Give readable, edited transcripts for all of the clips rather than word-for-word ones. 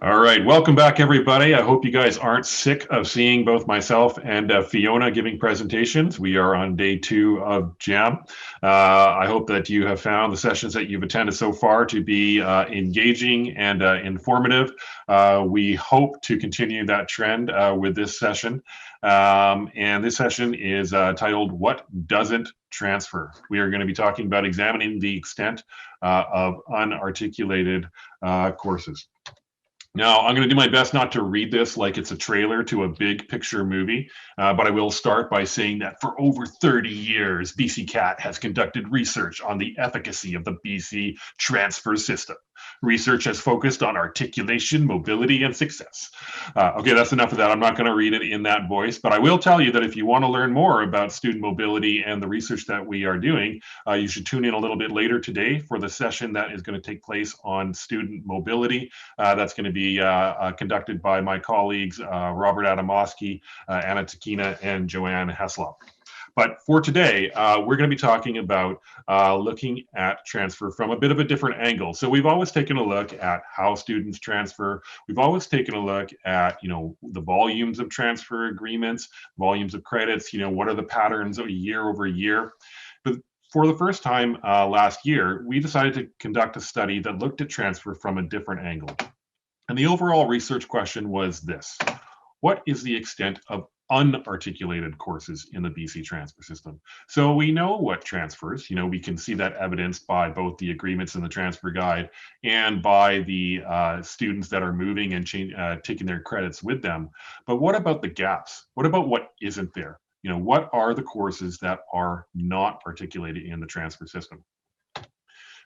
All right, welcome back, everybody. I hope you guys aren't sick of seeing both myself and Fiona giving presentations. We are on day 2 of JAM. I hope that you have found the sessions that you've attended so far to be engaging and informative. We hope to continue that trend with this session. And this session is titled, What Doesn't Transfer? We are going to be talking about examining the extent of unarticulated courses. Now, I'm going to do my best not to read this like it's a trailer to a big picture movie, but I will start by saying that for over 30 years, BCCAT has conducted research on the efficacy of the BC transfer system. Research has focused on articulation, mobility, and success. Okay, that's enough of that. I'm not going to read it in that voice, but I will tell you that if you want to learn more about student mobility and the research that we are doing, you should tune in a little bit later today for the session that is going to take place on student mobility. That's going to be conducted by my colleagues, Robert Adamowski, Anna Takina, and Joanne Heslop. But for today, we're going to be talking about looking at transfer from a bit of a different angle. So we've always taken a look at how students transfer. We've always taken a look at, the volumes of transfer agreements, volumes of credits, what are the patterns of year over year. But for the first time last year, we decided to conduct a study that looked at transfer from a different angle. And the overall research question was this: what is the extent of unarticulated courses in the BC transfer system? So we know what transfers, we can see that evidenced by both the agreements in the transfer guide and by the students that are moving and taking their credits with them. But what about the gaps? What about what isn't there? What are the courses that are not articulated in the transfer system?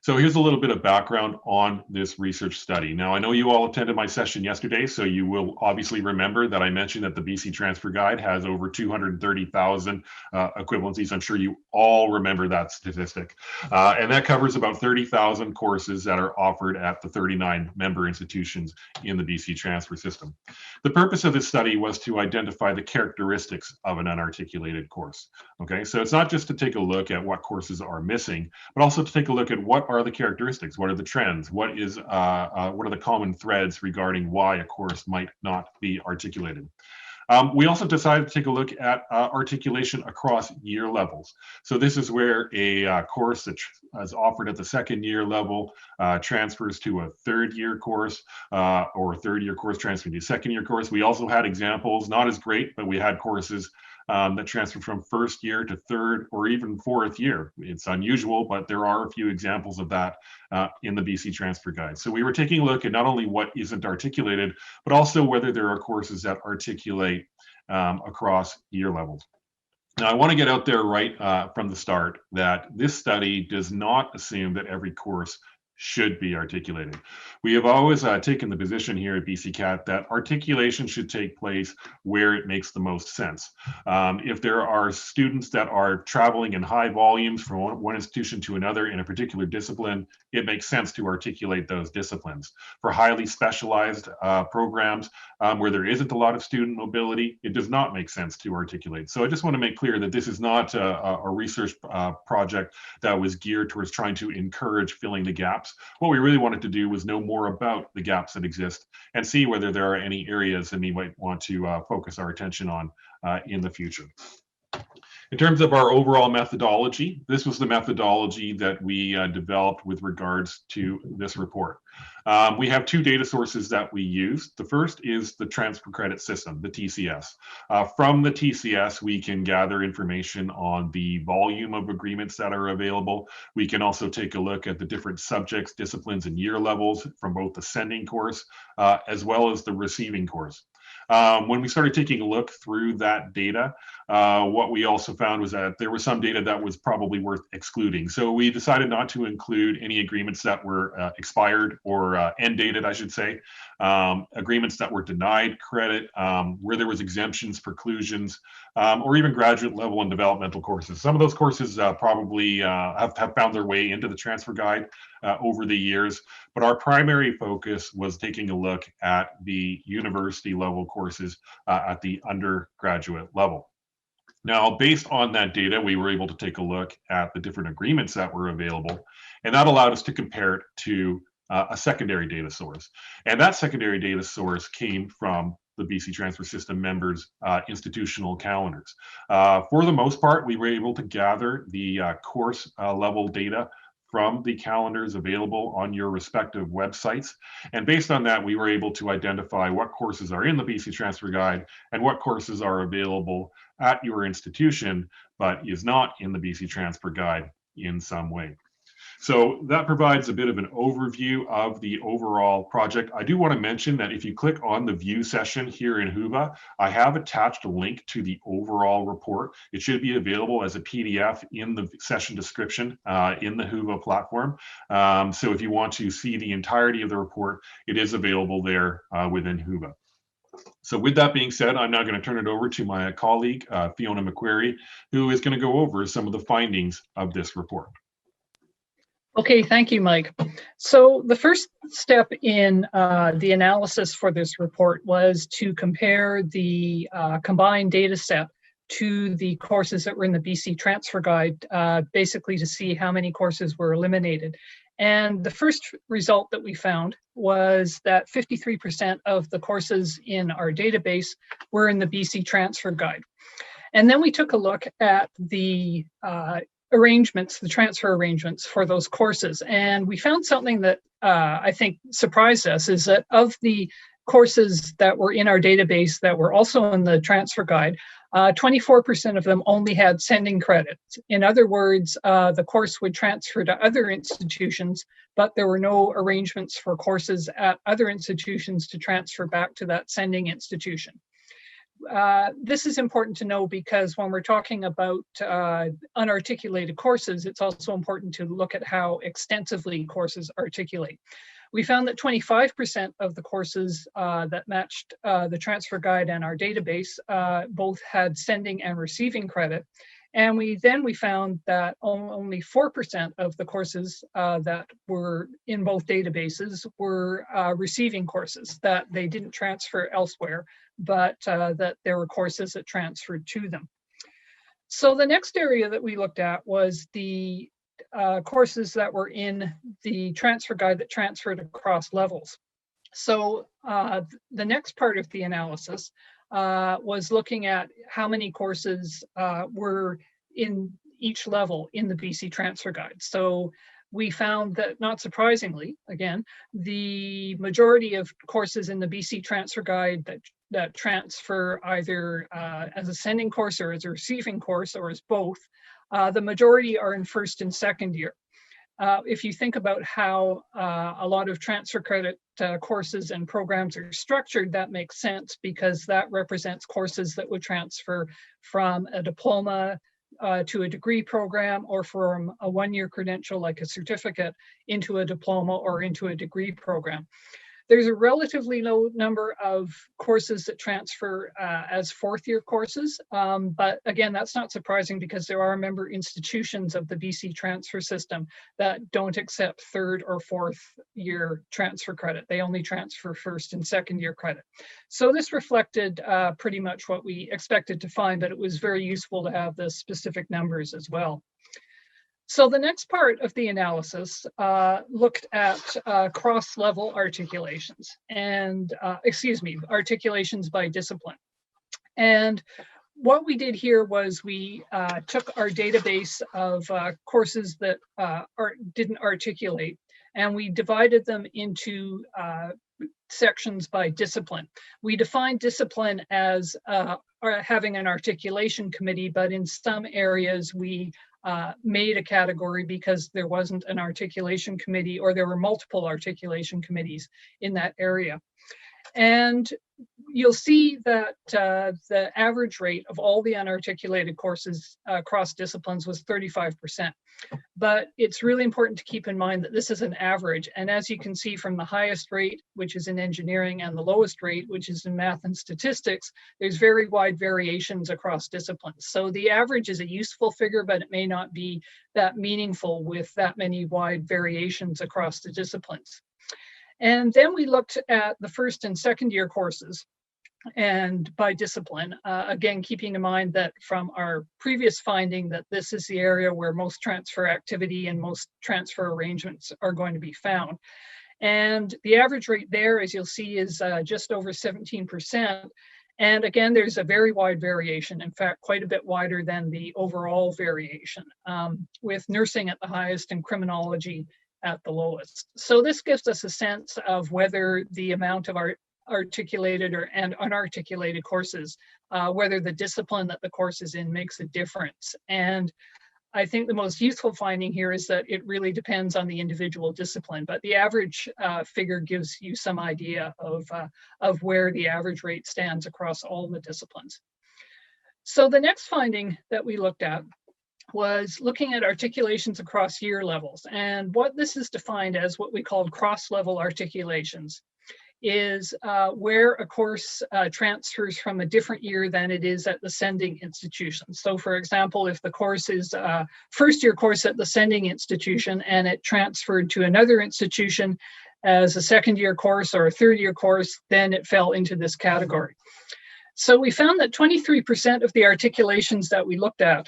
So here's a little bit of background on this research study. Now, I know you all attended my session yesterday, so you will obviously remember that I mentioned that the BC Transfer Guide has over 230,000 equivalencies. I'm sure you all remember that statistic. And that covers about 30,000 courses that are offered at the 39 member institutions in the BC transfer system. The purpose of this study was to identify the characteristics of an unarticulated course. Okay, so it's not just to take a look at what courses are missing, but also to take a look at what are the characteristics, what are the trends, what are the common threads regarding why a course might not be articulated. We also decided to take a look at articulation across year levels. So this is where a course that is offered at the second year level transfers to a third year course, or a third year course transferring to a second year course. We also had examples, not as great, but we had courses that transfer from first year to third or even fourth year. It's unusual, but there are a few examples of that in the BC Transfer Guide. So we were taking a look at not only what isn't articulated, but also whether there are courses that articulate across year levels. Now, I want to get out there right from the start that this study does not assume that every course should be articulated. We have always taken the position here at BCCAT that articulation should take place where it makes the most sense. If there are students that are traveling in high volumes from one institution to another in a particular discipline, it makes sense to articulate those disciplines. For highly specialized programs where there isn't a lot of student mobility, it does not make sense to articulate. So I just want to make clear that this is not a research project that was geared towards trying to encourage filling the gaps. What we really wanted to do was know more about the gaps that exist and see whether there are any areas that we might want to focus our attention on in the future. In terms of our overall methodology, this was the methodology that we developed with regards to this report. We have two data sources that we use. The first is the transfer credit system, the TCS. From the TCS, we can gather information on the volume of agreements that are available. We can also take a look at the different subjects, disciplines, and year levels from both the sending course as well as the receiving course. When we started taking a look through that data, what we also found was that there was some data that was probably worth excluding. So we decided not to include any agreements that were expired or end dated, I should say, agreements that were denied credit, where there was exemptions, preclusions, or even graduate level and developmental courses. Some of those courses probably have found their way into the transfer guide over the years, but our primary focus was taking a look at the university level courses at the undergraduate level. Now, based on that data, we were able to take a look at the different agreements that were available, and that allowed us to compare it to a secondary data source. And that secondary data source came from the BC Transfer System members' institutional calendars. For the most part, we were able to gather the course level data from the calendars available on your respective websites. And based on that, we were able to identify what courses are in the BC Transfer Guide and what courses are available at your institution, but is not in the BC Transfer Guide in some way. So that provides a bit of an overview of the overall project. I do want to mention that if you click on the view session here in Whova, I have attached a link to the overall report. It should be available as a PDF in the session description in the Whova platform. So if you want to see the entirety of the report, it is available there within Whova. So with that being said, I'm now going to turn it over to my colleague, Fiona McQuarrie, who is going to go over some of the findings of this report. Okay, thank you, Mike. So the first step in the analysis for this report was to compare the combined data set to the courses that were in the BC Transfer Guide, basically to see how many courses were eliminated. And the first result that we found was that 53% of the courses in our database were in the BC Transfer Guide. And then we took a look at the arrangements, the transfer arrangements for those courses. And we found something that I think surprised us, is that of the courses that were in our database that were also in the transfer guide, 24% of them only had sending credits. In other words, the course would transfer to other institutions, but there were no arrangements for courses at other institutions to transfer back to that sending institution. This is important to know because when we're talking about unarticulated courses, it's also important to look at how extensively courses articulate. We found that 25% of the courses that matched the transfer guide and our database both had sending and receiving credit. And we found that only 4% of the courses that were in both databases were receiving courses, that they didn't transfer elsewhere, but that there were courses that transferred to them. So the next area that we looked at was the courses that were in the transfer guide that transferred across levels. So the next part of the analysis was looking at how many courses were in each level in the BC Transfer Guide. So we found that, not surprisingly, again, the majority of courses in the BC Transfer Guide that transfer either as a sending course or as a receiving course or as both, the majority are in first and second year. If you think about how a lot of transfer credit courses and programs are structured, that makes sense because that represents courses that would transfer from a diploma to a degree program, or from a one-year credential like a certificate into a diploma or into a degree program. There's a relatively low number of courses that transfer as fourth-year courses, but again, that's not surprising because there are member institutions of the BC transfer system that don't accept third or fourth year transfer credit. They only transfer first and second year credit. So this reflected pretty much what we expected to find, but it was very useful to have the specific numbers as well. So the next part of the analysis looked at cross-level articulations and, articulations by discipline. And what we did here was we took our database of courses that didn't articulate, and we divided them into sections by discipline. We defined discipline as having an articulation committee, but in some areas we made a category because there wasn't an articulation committee, or there were multiple articulation committees in that area. And you'll see that the average rate of all the unarticulated courses across disciplines was 35%. But it's really important to keep in mind that this is an average. And as you can see from the highest rate, which is in engineering, and the lowest rate, which is in math and statistics, there's very wide variations across disciplines. So the average is a useful figure, but it may not be that meaningful with that many wide variations across the disciplines. And then we looked at the first and second year courses and by discipline, again, keeping in mind that from our previous finding that this is the area where most transfer activity and most transfer arrangements are going to be found. And the average rate there, as you'll see, is just over 17%. And again, there's a very wide variation, in fact, quite a bit wider than the overall variation, with nursing at the highest and criminology at the lowest. So this gives us a sense of whether the amount of our articulated and unarticulated courses, whether the discipline that the course is in makes a difference. And I think the most useful finding here is that it really depends on the individual discipline, but the average figure gives you some idea of where the average rate stands across all the disciplines. So the next finding that we looked at was looking at articulations across year levels. And what this is defined as what we call cross-level articulations is where a course transfers from a different year than it is at the sending institution. So for example, if the course is a first-year course at the sending institution and it transferred to another institution as a second-year course or a third-year course, then it fell into this category. So we found that 23% of the articulations that we looked at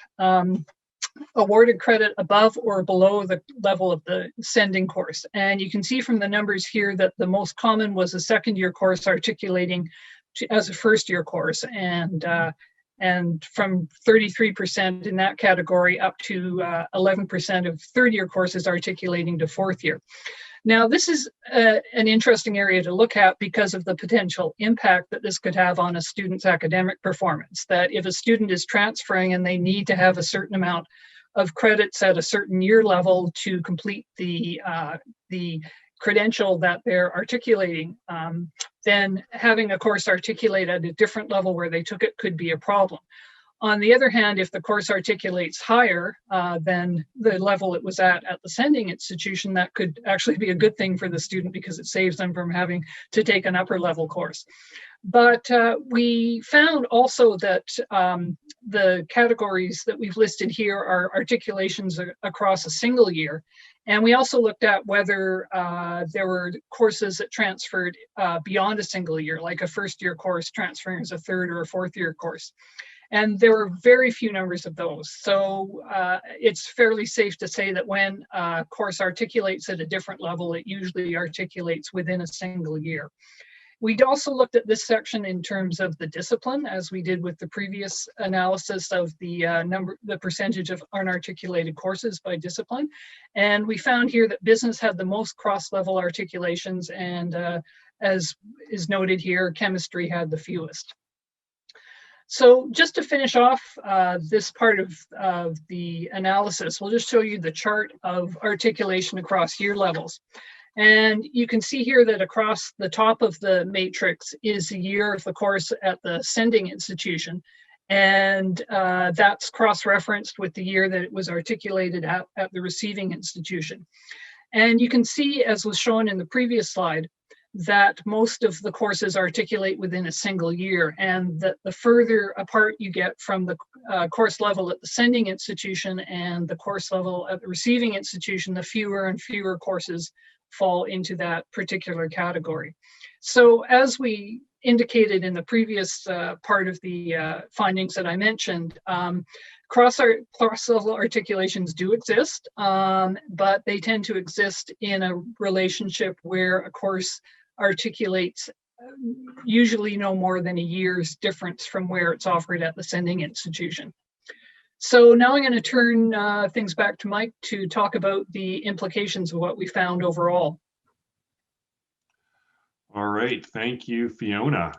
awarded credit above or below the level of the sending course. And you can see from the numbers here that the most common was a second-year course articulating as a first-year course, and from 33% in that category up to 11% of third-year courses articulating to fourth year. Now, this is an interesting area to look at because of the potential impact that this could have on a student's academic performance. That if a student is transferring and they need to have a certain amount of credits at a certain year level to complete the credential that they're articulating, then having a course articulate at a different level where they took it could be a problem. On the other hand, if the course articulates higher than the level it was at the sending institution, that could actually be a good thing for the student because it saves them from having to take an upper level course. But we found also that the categories that we've listed here are articulations across a single year. And we also looked at whether there were courses that transferred beyond a single year, like a first-year course transferring as a third or a fourth-year course. And there were very few numbers of those. So it's fairly safe to say that when a course articulates at a different level, it usually articulates within a single year. We'd also looked at this section in terms of the discipline, as we did with the previous analysis of the percentage of unarticulated courses by discipline. And we found here that business had the most cross-level articulations, and as is noted here, chemistry had the fewest. So just to finish off this part of the analysis, we'll just show you the chart of articulation across year levels. And you can see here that across the top of the matrix is the year of the course at the sending institution. And that's cross-referenced with the year that it was articulated at the receiving institution. And you can see, as was shown in the previous slide, that most of the courses articulate within a single year, and that the further apart you get from the course level at the sending institution and the course level at the receiving institution, the fewer and fewer courses fall into that particular category. So as we indicated in the previous part of the findings that I mentioned, cross-level articulations do exist, but they tend to exist in a relationship where a course articulates usually no more than a year's difference from where it's offered at the sending institution. So now I'm going to turn things back to Mike to talk about the implications of what we found overall. All right, thank you, Fiona.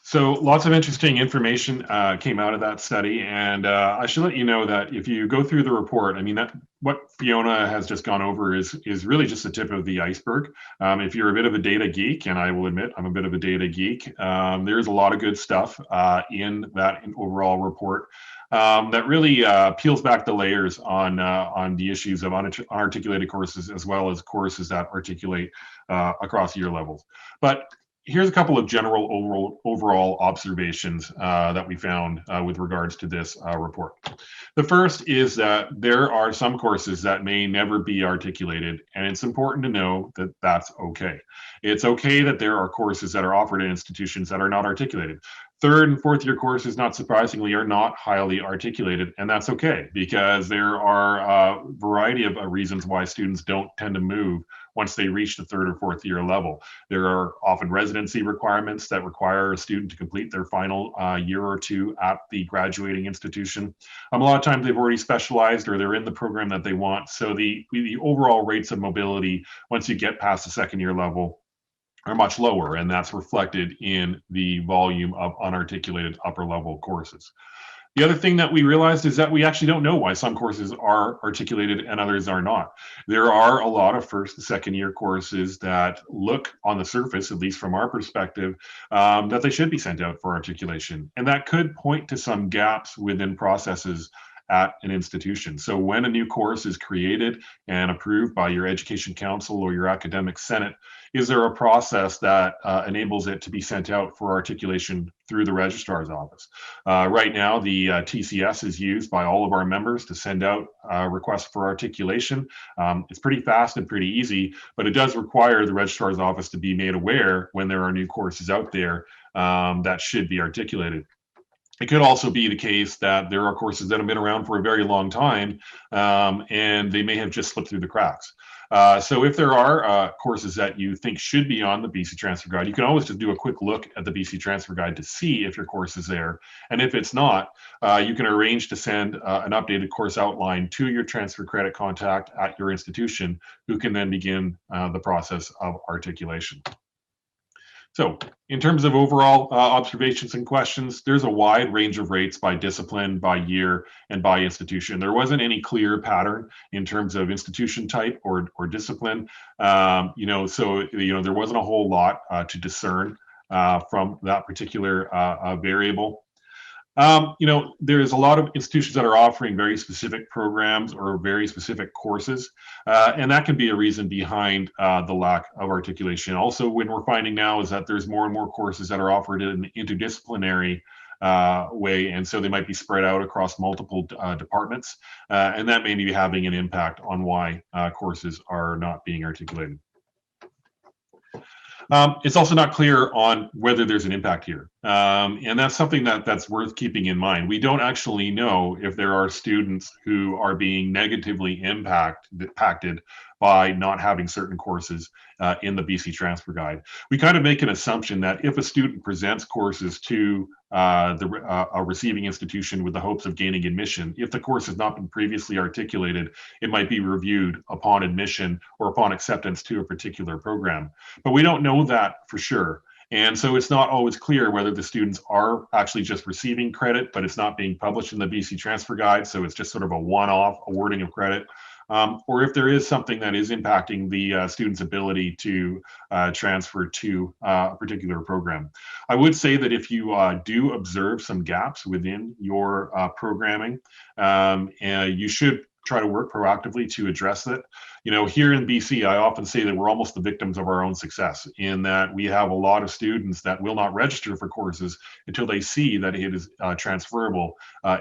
So lots of interesting information came out of that study, and I should let you know that if you go through the report, I mean, what Fiona has just gone over is really just the tip of the iceberg. If you're a bit of a data geek, and I will admit I'm a bit of a data geek, there's a lot of good stuff in that overall report that really peels back the layers on the issues of unarticulated courses as well as courses that articulate across year levels. But here's a couple of general overall observations that we found with regards to this report. The first is that there are some courses that may never be articulated, and it's important to know that that's okay. It's okay that there are courses that are offered at institutions that are not articulated. Third and fourth year courses, not surprisingly, are not highly articulated, and that's okay because there are a variety of reasons why students don't tend to move once they reach the third or fourth year level. There are often residency requirements that require a student to complete their final year or two at the graduating institution. A lot of times they've already specialized or they're in the program that they want. So the overall rates of mobility, once you get past the second year level, are much lower, and that's reflected in the volume of unarticulated upper level courses. The other thing that we realized is that we actually don't know why some courses are articulated and others are not. There are a lot of first and second year courses that look on the surface, at least from our perspective, that they should be sent out for articulation. And that could point to some gaps within processes at an institution. So when a new course is created and approved by your education council or your academic senate, is there a process that enables it to be sent out for articulation through the registrar's office? Right now, the TCS is used by all of our members to send out requests for articulation. It's pretty fast and pretty easy, but it does require the registrar's office to be made aware when there are new courses out there that should be articulated. It could also be the case that there are courses that have been around for a very long time, and they may have just slipped through the cracks. So if there are courses that you think should be on the BC Transfer Guide, you can always just do a quick look at the BC Transfer Guide to see if your course is there. And if it's not, you can arrange to send an updated course outline to your transfer credit contact at your institution, who can then begin the process of articulation. So in terms of overall observations and questions, there's a wide range of rates by discipline, by year, and by institution. There wasn't any clear pattern in terms of institution type or discipline. So there wasn't a whole lot to discern from that particular variable. There's a lot of institutions that are offering very specific programs or very specific courses, and that can be a reason behind the lack of articulation. Also, when we're finding now is that there's more and more courses that are offered in an interdisciplinary way, and so they might be spread out across multiple departments, and that may be having an impact on why courses are not being articulated. It's also not clear on whether there's an impact here. And that's something that's worth keeping in mind. We don't actually know if there are students who are being negatively impacted by not having certain courses in the BC Transfer Guide. We kind of make an assumption that if a student presents courses to a receiving institution with the hopes of gaining admission, if the course has not been previously articulated, it might be reviewed upon admission or upon acceptance to a particular program. But we don't know that for sure. And so it's not always clear whether the students are actually just receiving credit, but it's not being published in the BC Transfer Guide. So it's just sort of a one-off awarding of credit. Or if there is something that is impacting the student's ability to transfer to a particular program. I would say that if you do observe some gaps within your programming, you should try to work proactively to address it. Here in BC, I often say that we're almost the victims of our own success, in that we have a lot of students that will not register for courses until they see that it is transferable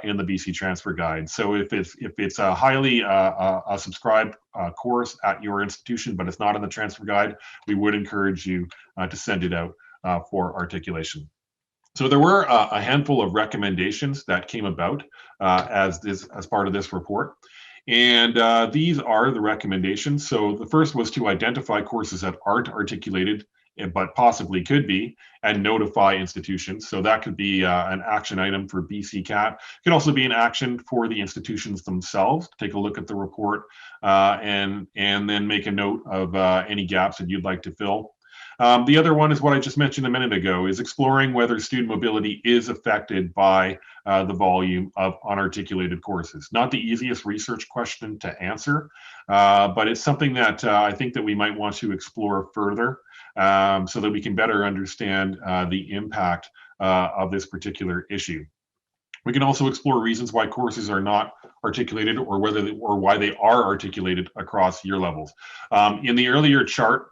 in the BC Transfer Guide. So if it's a highly subscribed course at your institution, but it's not in the Transfer Guide, we would encourage you to send it out for articulation. So there were a handful of recommendations that came about as part of this report. And these are the recommendations. So the first was to identify courses that aren't articulated, but possibly could be, and notify institutions. So that could be an action item for BCCAT. It could also be an action for the institutions themselves. Take a look at the report and then make a note of any gaps that you'd like to fill. The other one is what I just mentioned a minute ago, is exploring whether student mobility is affected by the volume of unarticulated courses. Not the easiest research question to answer, but it's something that I think that we might want to explore further so that we can better understand the impact of this particular issue. We can also explore reasons why courses are not articulated, or why they are articulated across year levels. In the earlier chart,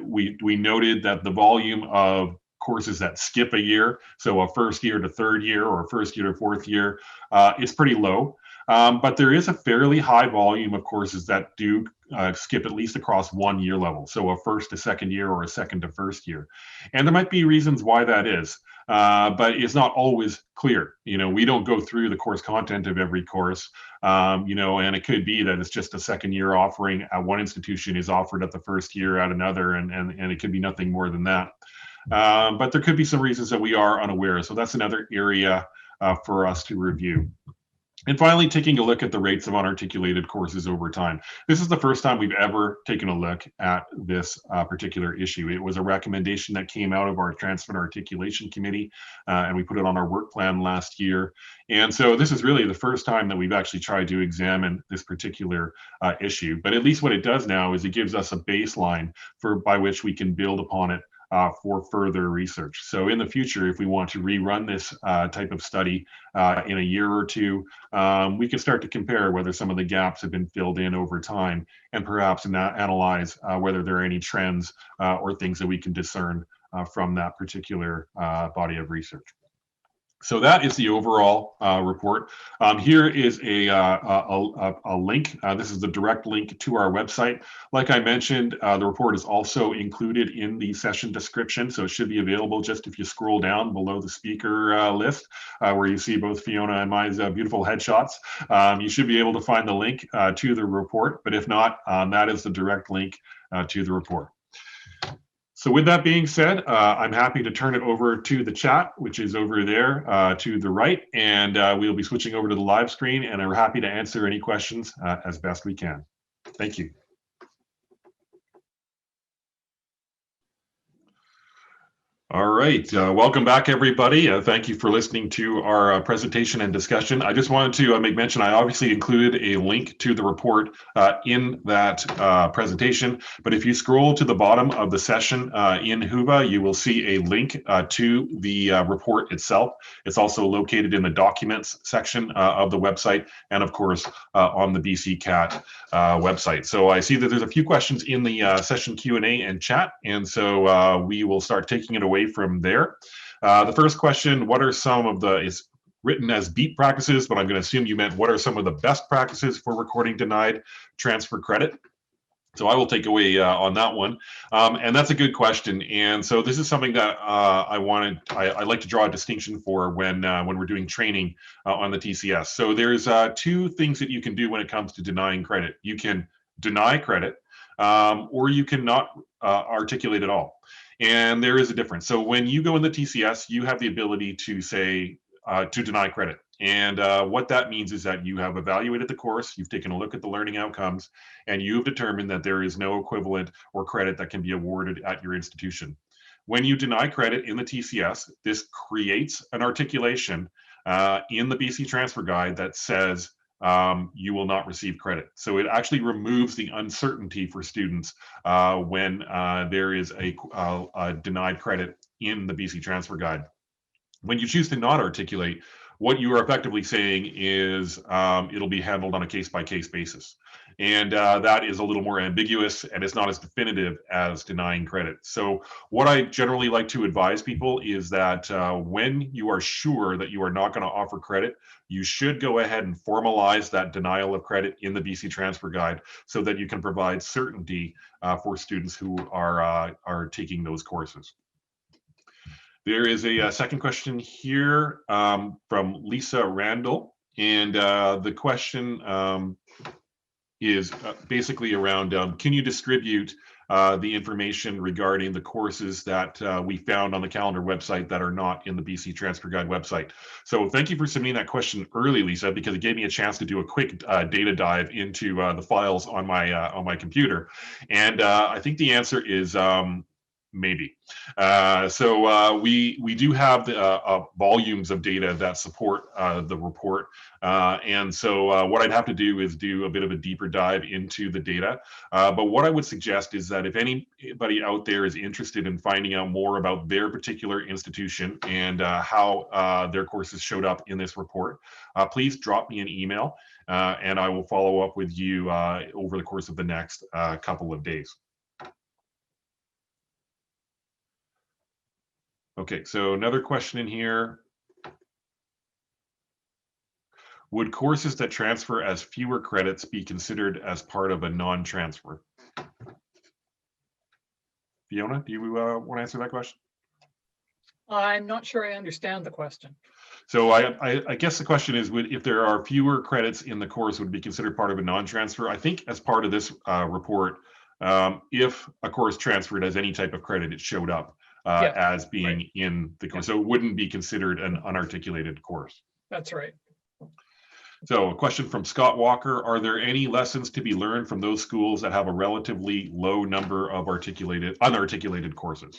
we noted that the volume of courses that skip a year, so a first year to third year or first year to fourth year, is pretty low. But there is a fairly high volume of courses that do skip at least across 1 year level. So a first to second year or a second to first year. And there might be reasons why that is. But it's not always clear. We don't go through the course content of every course, and it could be that it's just a second year offering at one institution is offered at the first year at another, and it could be nothing more than that. But there could be some reasons that we are unaware. So that's another area for us to review. And finally, taking a look at the rates of unarticulated courses over time. This is the first time we've ever taken a look at this particular issue. It was a recommendation that came out of our Transfer and Articulation Committee, and we put it on our work plan last year. And so this is really the first time that we've actually tried to examine this particular issue. But at least what it does now is it gives us a baseline by which we can build upon it for further research. So in the future, if we want to rerun this type of study in a year or two, we can start to compare whether some of the gaps have been filled in over time, and perhaps analyze whether there are any trends or things that we can discern from that particular body of research. So that is the overall report. Here is a link. This is the direct link to our website. Like I mentioned, the report is also included in the session description, so it should be available just if you scroll down below the speaker list, where you see both Fiona and my beautiful headshots. You should be able to find the link to the report, but if not, that is the direct link to the report. So with that being said, I'm happy to turn it over to the chat, which is over there to the right, and we'll be switching over to the live screen, and we're happy to answer any questions as best we can. Thank you. All right, welcome back, everybody. Thank you for listening to our presentation and discussion. I just wanted to make mention, I obviously included a link to the report in that presentation, but if you scroll to the bottom of the session in Whova, you will see a link to the report itself. It's also located in the documents section of the website, and of course on the BCCAT website. So I see that there's a few questions in the session Q&A and chat, and so we will start taking it away from there. The first question, what are some of the, is written as BEAT practices, but I'm going to assume you meant what are some of the best practices for recording denied transfer credit? So I will take away on that one. And that's a good question. And so this is something that I like to draw a distinction for when we're doing training on the TCS. So there's two things that you can do when it comes to denying credit. You can deny credit, or you cannot articulate at all. And there is a difference. So when you go in the TCS, you have the ability to say, to deny credit. And what that means is that you have evaluated the course, you've taken a look at the learning outcomes, and you've determined that there is no equivalent or credit that can be awarded at your institution. When you deny credit in the TCS, this creates an articulation in the BC Transfer Guide that says you will not receive credit. So it actually removes the uncertainty for students when there is a denied credit in the BC Transfer Guide. When you choose to not articulate, what you are effectively saying is it'll be handled on a case-by-case basis. And that is a little more ambiguous, and it's not as definitive as denying credit. So what I generally like to advise people is that when you are sure that you are not going to offer credit, you should go ahead and formalize that denial of credit in the BC Transfer Guide so that you can provide certainty for students who are taking those courses. There is a second question here from Lisa Randall, and the question is basically around, can you distribute the information regarding the courses that we found on the calendar website that are not in the BC Transfer Guide website? So thank you for submitting that question early, Lisa, because it gave me a chance to do a quick data dive into the files on my computer. And I think the answer is maybe. So we do have the volumes of data that support the report. And so what I'd have to do is do a bit of a deeper dive into the data. But what I would suggest is that if anybody out there is interested in finding out more about their particular institution and how their courses showed up in this report, please drop me an email and I will follow up with you over the course of the next couple of days. Okay, so another question in here. Would courses that transfer as fewer credits be considered as part of a non-transfer? Fiona, do you want to answer that question? I'm not sure I understand the question. So I guess the question is, if there are fewer credits in the course, would it be considered part of a non-transfer? I think as part of this report, if a course transferred as any type of credit, it showed up as being right. in the course. So it wouldn't be considered an unarticulated course. That's right. So a question from Scott Walker: are there any lessons to be learned from those schools that have a relatively low number of unarticulated courses?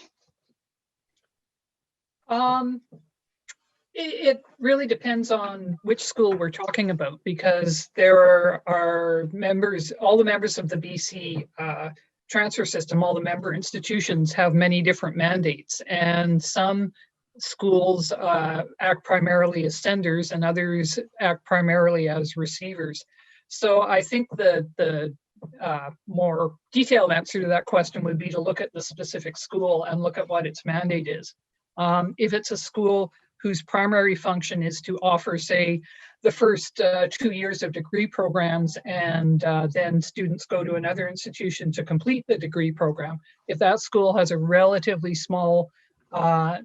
It really depends on which school we're talking about, because there are members, all the members of the BC transfer system, all the member institutions have many different mandates, and some schools act primarily as senders and others act primarily as receivers. So I think the more detailed answer to that question would be to look at the specific school and look at what its mandate is. If it's a school whose primary function is to offer, say, the first 2 years of degree programs, and then students go to another institution to complete the degree program. If that school has a relatively small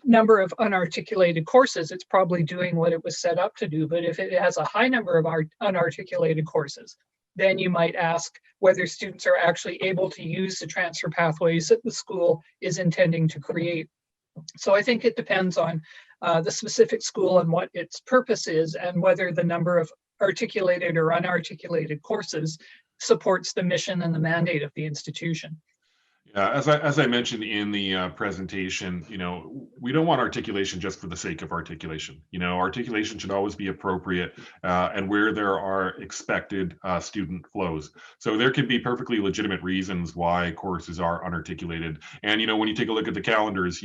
number of unarticulated courses, it's probably doing what it was set up to do. But if it has a high number of unarticulated courses, then you might ask whether students are actually able to use the transfer pathways that the school is intending to create. So I think it depends on the specific school and what its purpose is, and whether the number of articulated or unarticulated courses supports the mission and the mandate of the institution. Yeah, as I mentioned in the presentation, we don't want articulation just for the sake of articulation. Articulation should always be appropriate and where there are expected student flows. So there can be perfectly legitimate reasons why courses are unarticulated. And when you take a look at the calendars,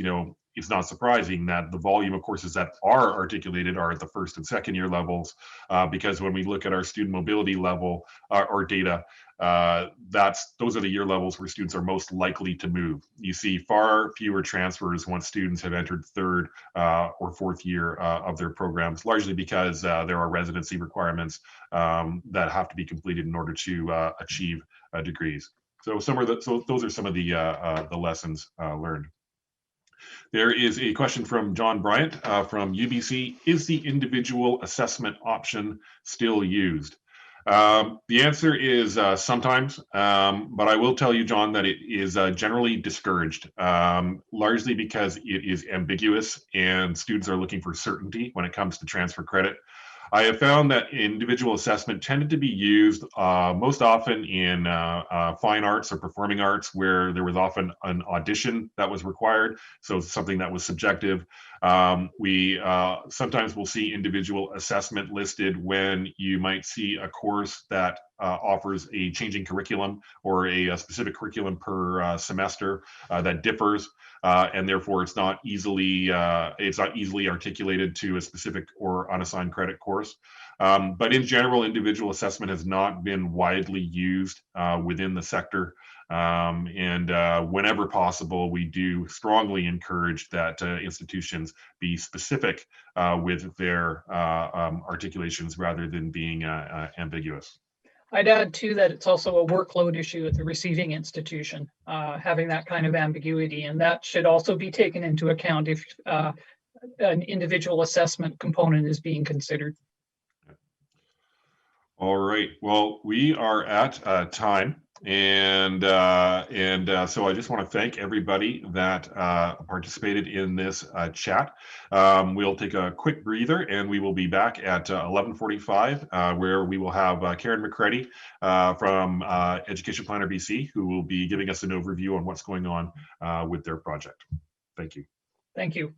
it's not surprising that the volume of courses that are articulated are at the first and second year levels, because when we look at our student mobility level or data, those are the year levels where students are most likely to move. You see far fewer transfers once students have entered third or fourth year of their programs, largely because there are residency requirements that have to be completed in order to achieve degrees. So those are some of the lessons learned. There is a question from John Bryant from UBC. Is the individual assessment option still used? The answer is sometimes, but I will tell you, John, that it is generally discouraged, largely because it is ambiguous and students are looking for certainty when it comes to transfer credit. I have found that individual assessment tended to be used most often in fine arts or performing arts, where there was often an audition that was required, so something that was subjective. We sometimes will see individual assessment listed when you might see a course that offers a changing curriculum or a specific curriculum per semester that differs, and therefore it's not easily articulated to a specific or unassigned credit course. But in general, individual assessment has not been widely used within the sector. And whenever possible, we do strongly encourage that institutions be specific with their articulations rather than being ambiguous. I'd add too that it's also a workload issue at the receiving institution, having that kind of ambiguity, and that should also be taken into account if an individual assessment component is being considered. All right. Well, we are at time. And so I just want to thank everybody that participated in this chat. We'll take a quick breather, and we will be back at 11:45, where we will have Karen McCready from Education Planner BC, who will be giving us an overview on what's going on with their project. Thank you. Thank you.